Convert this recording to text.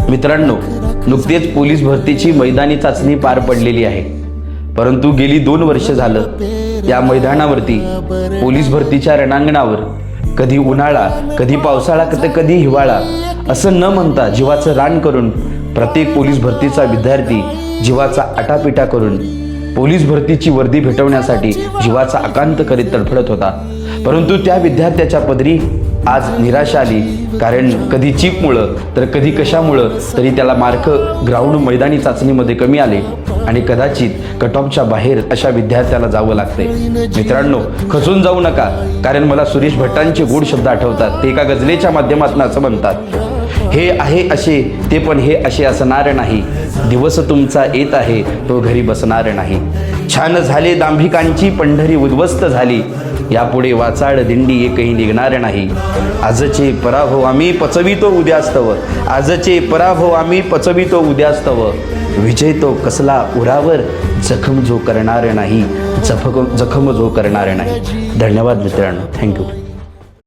मित्रांनो, नुकतेच पोलीस भरतीची मैदानी चाचणी पार पडलेली आहे, परंतु गेली 2 वर्ष झालं या मैदानावरती पोलीस भरतीच्या रणांगणावर कधी उन्हाळा, कधी पावसाळा, तर कधी हिवाळा असं न म्हणता जीवाचं रान करून प्रत्येक पोलीस भरतीचा विद्यार्थी जीवाचा आटापिटा करून पोलीस भरतीची वर्दी भेटवण्यासाठी जीवाचा आकांत करीत तडफडत होता। परंतु त्या विद्यार्थ्याच्या पदरी आज निराशा आली, कारण कधी चीपमुळं तर कधी कशामुळं तरी त्याला मार्क ग्राउंड मैदानी चाचणीमध्ये कमी आले आणि कदाचित कट ऑफच्या बाहेर अशा विद्यार्थ्याला जावं लागते। मित्रांनो, खचून जाऊ नका, कारण मला सुरेश भट्टांचे गोड शब्द आठवतात। ते एका गझलेच्या माध्यमातून असं म्हणतात, हे आहे असे ते पण हे असे असणार नाही, दिवस तुमचा येत आहे तो घरी बसणार नाही। छान झाले दांभिकांची पंढरी उद्ध्वस्त झाली, यापुढे वाचाळ दिंडी एकही निघणार नाही। आजचे पराभव आम्ही पचवितो उद्यास्तव, आजचे पराभव आम्ही पचवितो उद्यास्तव, विजय तो कसला उरावर जखम जो करणार नाही, जखम जो करणार नाही। धन्यवाद मित्रांनो, थँक्यू।